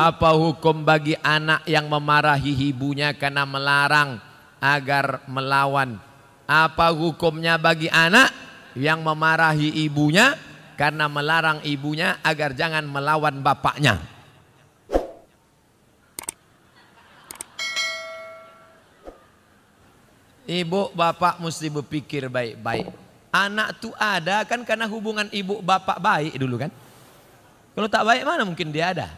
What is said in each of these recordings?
Apa hukum bagi anak yang memarahi ibunya karena melarang agar melawan? Apa hukumnya bagi anak yang memarahi ibunya karena melarang ibunya agar jangan melawan bapaknya? Ibu bapak mesti berpikir baik-baik. Anak tuh ada kan karena hubungan ibu bapak baik dulu kan. Kalau tak baik mana mungkin dia ada.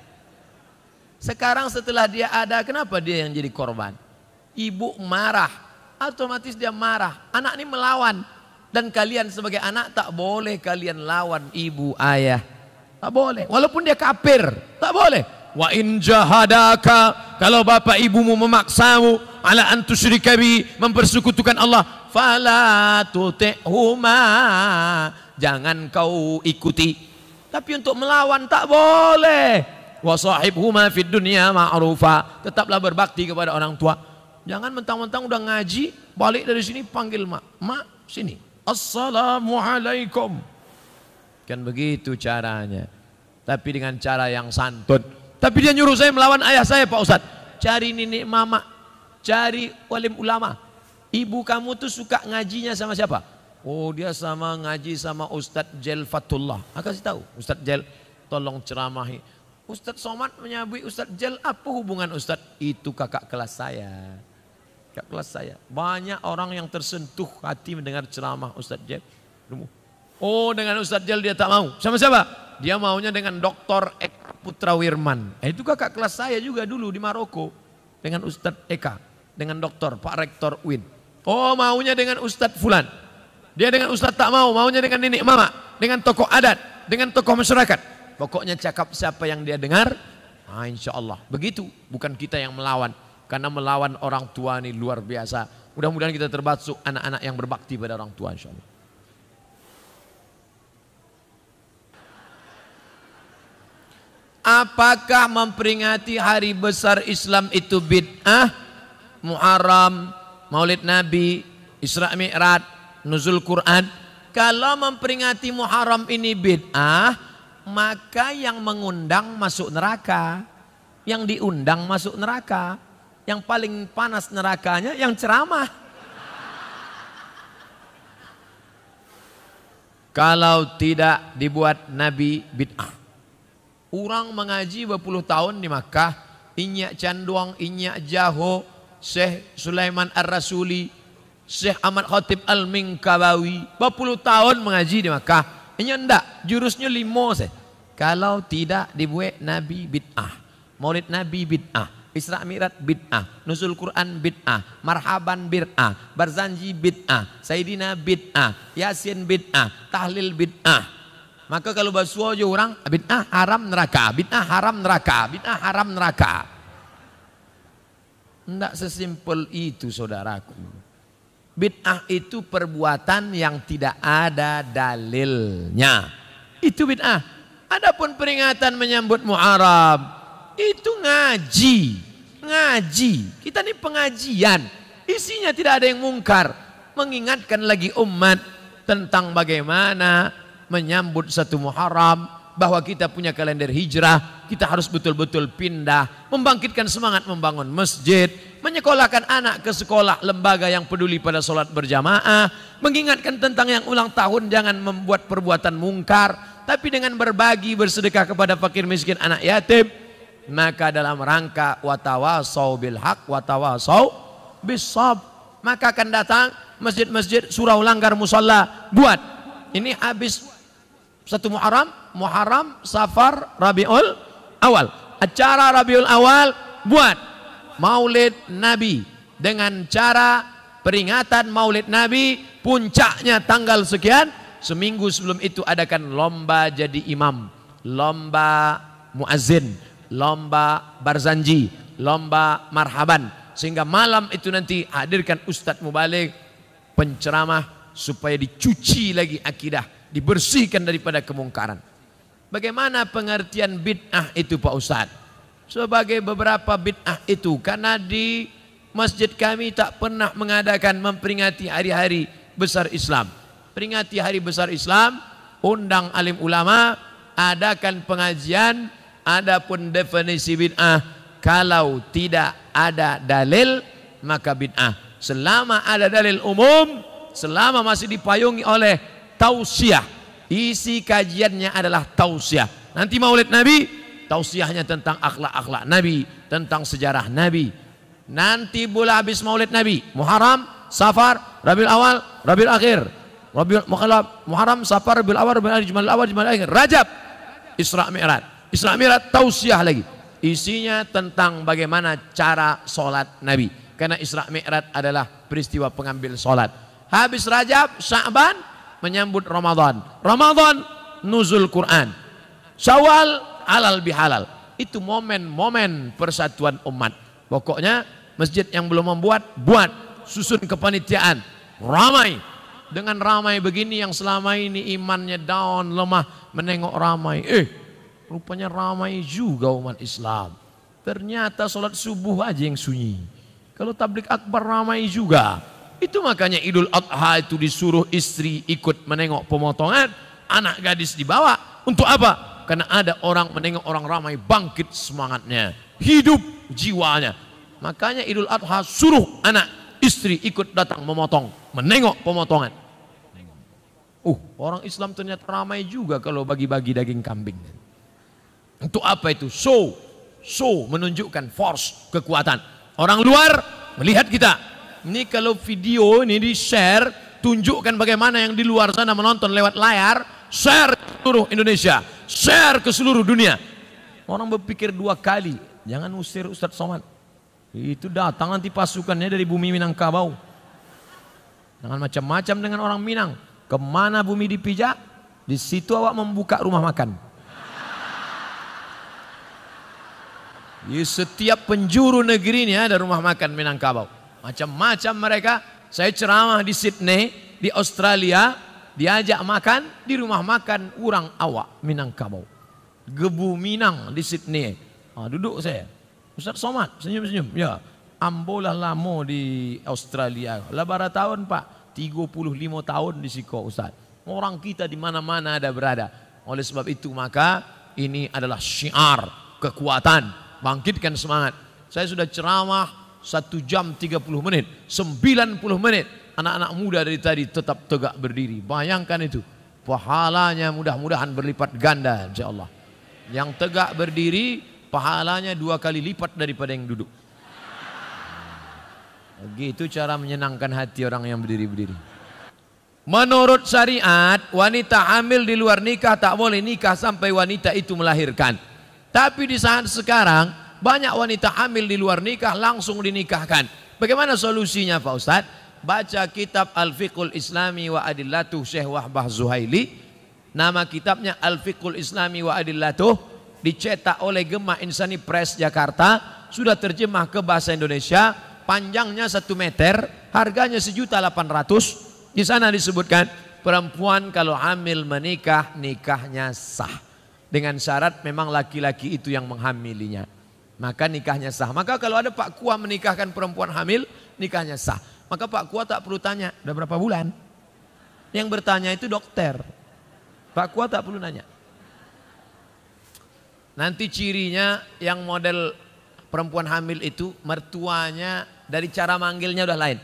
Sekarang setelah dia ada, kenapa dia yang jadi korban? Ibu marah, otomatis dia marah. Anak ini melawan. Dan kalian sebagai anak tak boleh kalian lawan ibu ayah. Tak boleh. Walaupun dia kafir, tak boleh. Wa in jahadaka, kalau bapak ibumu memaksamu ala an tusyrika bi, mempersekutukan Allah, fala tuti'huma, jangan kau ikuti. Tapi untuk melawan tak boleh. Wa sahibhuma fid dunya ma'rufa, tetaplah berbakti kepada orang tua. Jangan mentang-mentang udah ngaji, balik dari sini panggil mak. Mak, sini. Assalamualaikum. Kan begitu caranya. Tapi dengan cara yang santun. Tapi dia nyuruh saya melawan ayah saya, Pak Ustadz. Cari nenek mama, cari walim ulama. Ibu kamu tuh suka ngajinya sama siapa? Oh, dia sama ngaji sama Ustadz Jel Fatullah. Kasih tahu, Ustadz Jel tolong ceramahi. Ustadz Somad menyabui Ustadz Jel, apa hubungan Ustadz? Itu kakak kelas saya. Kakak kelas saya. Banyak orang yang tersentuh hati mendengar ceramah Ustadz Jel. Oh, dengan Ustadz Jel dia tak mau. Sama siapa? Dia maunya dengan Dr. Eka Putra Wirman. Itu kakak kelas saya juga dulu di Maroko. Dengan Ustadz Eka. Dengan doktor, Pak Rektor Win. Oh, maunya dengan Ustadz Fulan. Dia dengan Ustadz tak mau. Maunya dengan nenek mama. Dengan tokoh adat. Dengan tokoh masyarakat. Pokoknya cakap siapa yang dia dengar. Insya Allah. Begitu. Bukan kita yang melawan. Karena melawan orang tua ini luar biasa. Mudah-mudahan kita termasuk anak-anak yang berbakti pada orang tua, insya Allah. Apakah memperingati hari besar Islam itu bid'ah? Muharram, Maulid Nabi, Isra Mi'raj, Nuzul Quran. Kalau memperingati Muharram ini bid'ah, maka yang mengundang masuk neraka. Yang diundang masuk neraka. Yang paling panas nerakanya yang ceramah. Kalau tidak dibuat Nabi bid'ah. Orang mengaji berpuluh tahun di Makkah, Inyak Canduang, Inyak Jaho, Syekh Sulaiman Ar-Rasuli, Syekh Ahmad Khatib Al-Minkabawi, berpuluh tahun mengaji di Makkah. Ini enggak, jurusnya 5 saya. Kalau tidak dibuat Nabi bid'ah, Maulid Nabi bid'ah, Isra Mi'raj bid'ah, Nuzul Quran bid'ah, Marhaban bid'ah, Barzanji bid'ah, Sayyidina bid'ah, Yasin bid'ah, Tahlil bid'ah. Maka kalau basuh aja orang, bid'ah haram neraka, bid'ah haram neraka, bid'ah haram neraka. Tidak sesimpel itu saudaraku. Bid'ah itu perbuatan yang tidak ada dalilnya. Itu bid'ah. Adapun peringatan menyambut Muharram, itu ngaji. Ngaji. Kita ini pengajian. Isinya tidak ada yang mungkar. Mengingatkan lagi umat tentang bagaimana menyambut satu Muharram, bahwa kita punya kalender hijrah, kita harus betul-betul pindah, membangkitkan semangat membangun masjid, menyekolahkan anak ke sekolah lembaga yang peduli pada sholat berjamaah, mengingatkan tentang yang ulang tahun jangan membuat perbuatan mungkar, tapi dengan berbagi bersedekah kepada fakir miskin anak yatim. Maka dalam rangka watawasau bil haq watawasau bis sabr, maka akan datang masjid-masjid surau langgar musalla buat. Ini habis satu Muharram, Safar, Rabiul Awal. Acara Rabiul Awal buat Maulid Nabi dengan cara peringatan Maulid Nabi, puncaknya tanggal sekian. Seminggu sebelum itu adakan lomba jadi imam, lomba muazzin, lomba barzanji, lomba marhaban, sehingga malam itu nanti hadirkan ustadz mubaligh penceramah supaya dicuci lagi akidah, dibersihkan daripada kemungkaran. Bagaimana pengertian bid'ah itu Pak Ustadz? Sebagai beberapa bid'ah itu, karena di masjid kami tak pernah mengadakan memperingati hari-hari besar Islam. Peringati hari besar Islam, undang alim ulama, adakan pengajian, Adapun definisi bid'ah, kalau tidak ada dalil maka bid'ah. Selama ada dalil umum, selama masih dipayungi oleh tausiah, isi kajiannya adalah tausiah. Nanti Maulid Nabi, tausiahnya tentang akhlak-akhlak Nabi, tentang sejarah Nabi. Nanti bola habis Maulid Nabi, Muharram, Safar, Rabiul Awal, Rabiul Akhir, Muharram, Safar, Rabiul Awal, Rabiul Akhir, Jumadil Awal, Jumadil Akhir, Rajab, Isra Mi'raj. Isra Mi'raj tausiah lagi. Isinya tentang bagaimana cara sholat Nabi. Karena Isra Mi'raj adalah peristiwa pengambil sholat. Habis Rajab, Sya'ban menyambut Ramadan. Ramadan nuzul Quran. Syawal halal bihalal. Itu momen-momen persatuan umat. Pokoknya masjid yang belum membuat, buat. Susun kepanitiaan. Ramai. Dengan ramai begini yang selama ini imannya down, lemah, menengok ramai. Rupanya ramai juga umat Islam. Ternyata sholat subuh aja yang sunyi. Kalau tablik akbar ramai juga. Itu makanya Idul Adha itu disuruh istri ikut menengok pemotongan. Anak gadis dibawa. Untuk apa? Karena ada orang menengok orang ramai, bangkit semangatnya. Hidup jiwanya. Makanya Idul Adha suruh anak istri ikut datang memotong. Menengok pemotongan. Orang Islam ternyata ramai juga kalau bagi-bagi daging kambing. Untuk apa itu? Show menunjukkan force, kekuatan. Orang luar melihat kita. Ini kalau video ini di share, tunjukkan bagaimana yang di luar sana menonton lewat layar, share ke seluruh Indonesia, share ke seluruh dunia. Orang berpikir dua kali, jangan usir Ustadz Somad. Itu datang nanti pasukannya dari bumi Minangkabau. Jangan macam-macam dengan orang Minang. Kemana bumi dipijak, di situ awak membuka rumah makan. Di setiap penjuru negeri ini ada rumah makan Minangkabau. Macam-macam mereka. Saya ceramah di Sydney, di Australia, diajak makan di rumah makan orang awak Minangkabau. Gebu Minang di Sydney. Duduk saya. Ustadz Somad, senyum-senyum. Ya, ambolah lama di Australia. Labara tahun Pak, 35 tahun di Siko Ustadz. Orang kita di mana-mana ada berada. Oleh sebab itu maka ini adalah syiar kekuatan. Bangkitkan semangat. Saya sudah ceramah 1 jam 30 menit, 90 menit. Anak-anak muda dari tadi tetap tegak berdiri. Bayangkan itu. Pahalanya mudah-mudahan berlipat ganda insyaallah. Yang tegak berdiri pahalanya 2 kali lipat daripada yang duduk. Begitu cara menyenangkan hati orang yang berdiri-berdiri. Menurut syariat, wanita hamil di luar nikah tak boleh nikah sampai wanita itu melahirkan. Tapi di saat sekarang banyak wanita hamil di luar nikah langsung dinikahkan. Bagaimana solusinya Pak Ustadz? Baca kitab Al-Fiqhul Islami wa Adillatuh Syekh Wahbah Zuhaili. Nama kitabnya Al-Fiqhul Islami wa Adillatuh. Dicetak oleh Gema Insani Press Jakarta. Sudah terjemah ke bahasa Indonesia. Panjangnya 1 meter. Harganya 1.800.000. Di sana disebutkan perempuan kalau hamil menikah, nikahnya sah. Dengan syarat memang laki-laki itu yang menghamilinya. Maka nikahnya sah. Maka kalau ada Pak Kua menikahkan perempuan hamil, nikahnya sah. Maka Pak Kua tak perlu tanya, udah berapa bulan? Yang bertanya itu dokter. Pak Kua tak perlu nanya. Nanti cirinya yang model perempuan hamil itu, mertuanya dari cara manggilnya udah lain.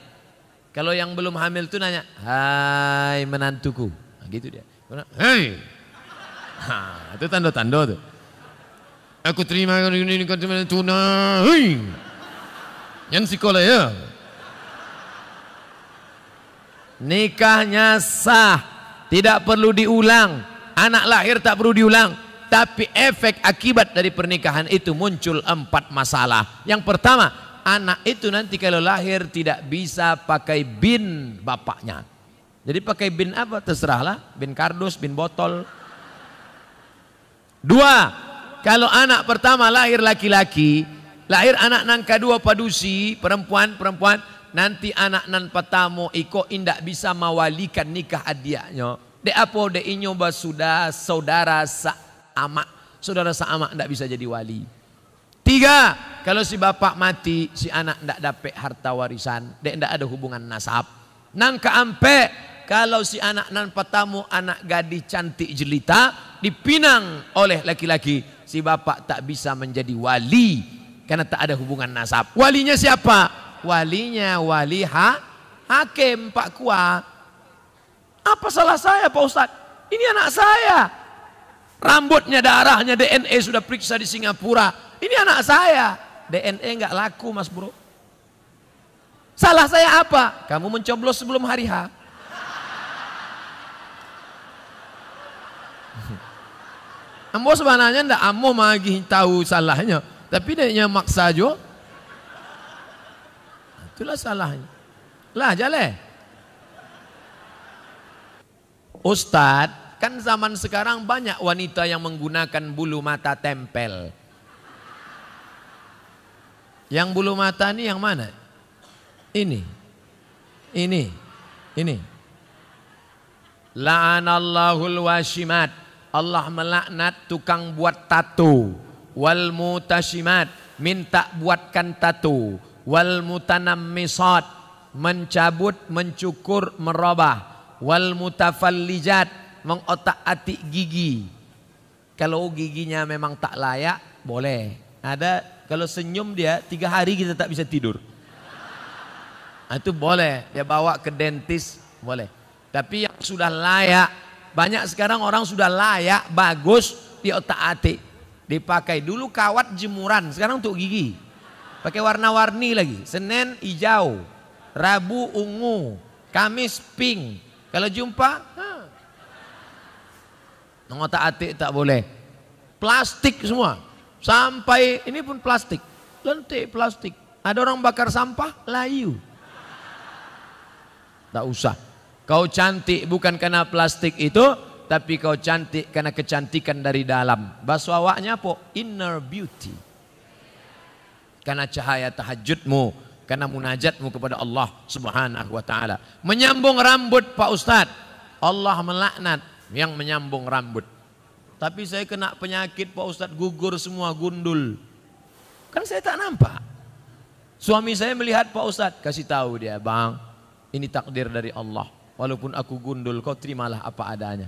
Kalau yang belum hamil itu nanya, hai menantuku. Nah, gitu dia. Hei. Itu tanda-tanda tuh. Aku terima ini tunai. Yang sekolah ya. Nikahnya sah, tidak perlu diulang. Anak lahir tak perlu diulang. Tapi efek akibat dari pernikahan itu muncul 4 masalah. Yang pertama, anak itu nanti kalau lahir tidak bisa pakai bin bapaknya. Jadi pakai bin apa terserahlah, bin kardus, bin botol. 2, kalau anak pertama lahir laki-laki, lahir anak nan kedua padusi, perempuan, nanti anak nan pertama iko indak bisa mawalikan nikah adiaknya. De apo de inyo sudah saudara sama, saudara sama ndak bisa jadi wali. 3, kalau si bapak mati, si anak ndak dapat harta warisan, de ndak ada hubungan nasab. Nan keempat, kalau si anak nan pertama anak gadis cantik jelita dipinang oleh laki-laki, si bapak tak bisa menjadi wali karena tak ada hubungan nasab. Walinya siapa? Walinya wali hakim Pak Kua. Apa salah saya Pak Ustadz? Ini anak saya. Rambutnya, darahnya, DNA sudah periksa di Singapura. Ini anak saya. DNA nggak laku Mas Bro. Salah saya apa? Kamu mencoblos sebelum hari H. Ambo sebenarnya ndak ambo magi tahu salahnya, tapi dia maksa jo. Itulah salahnya. Lah jale. Ustadz, kan zaman sekarang banyak wanita yang menggunakan bulu mata tempel. Yang bulu mata ini yang mana? Ini. La'anallahul washimat. Allah melaknat tukang buat tato. Wal mutashimat, minta buatkan tato. Wal mutanammisat, mencabut, mencukur, merubah. Wal mutafallijat, mengotak-atik gigi. Kalau giginya memang tak layak, boleh. Ada kalau senyum dia 3 hari kita tak bisa tidur. Itu boleh, dia bawa ke dentis, boleh. Tapi yang sudah layak, banyak sekarang orang sudah layak, bagus, di otak-atik. Dipakai dulu kawat jemuran, sekarang untuk gigi. Pakai warna-warni lagi. Senin hijau, Rabu ungu, Kamis pink. Kalau jumpa, otak-atik tak boleh. Plastik semua. Sampai ini pun plastik. Lentik plastik. Ada orang bakar sampah, layu. Tak usah. Kau cantik bukan karena plastik itu, tapi kau cantik karena kecantikan dari dalam. Bahasa awaknya apa? Inner beauty. Karena cahaya tahajudmu, karena munajatmu kepada Allah Subhanahu wa taala. Menyambung rambut Pak Ustadz, Allah melaknat yang menyambung rambut. Tapi saya kena penyakit Pak Ustadz, gugur semua, gundul. Kan saya tak nampak. Suami saya melihat Pak Ustadz, kasih tahu dia, "Bang, ini takdir dari Allah. Walaupun aku gundul, kau terimalah apa adanya."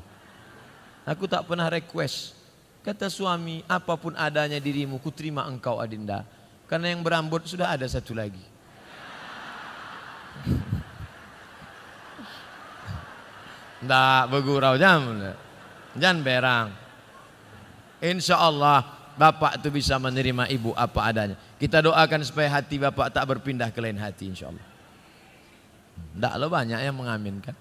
Aku tak pernah request. Kata suami, apapun adanya dirimu, ku terima engkau Adinda. Karena yang berambut sudah ada satu lagi. Nggak bergurau jangan berang. Insya Allah bapak itu bisa menerima ibu apa adanya. Kita doakan supaya hati bapak tak berpindah ke lain hati insya Allah. Nggak lo banyak yang mengaminkan.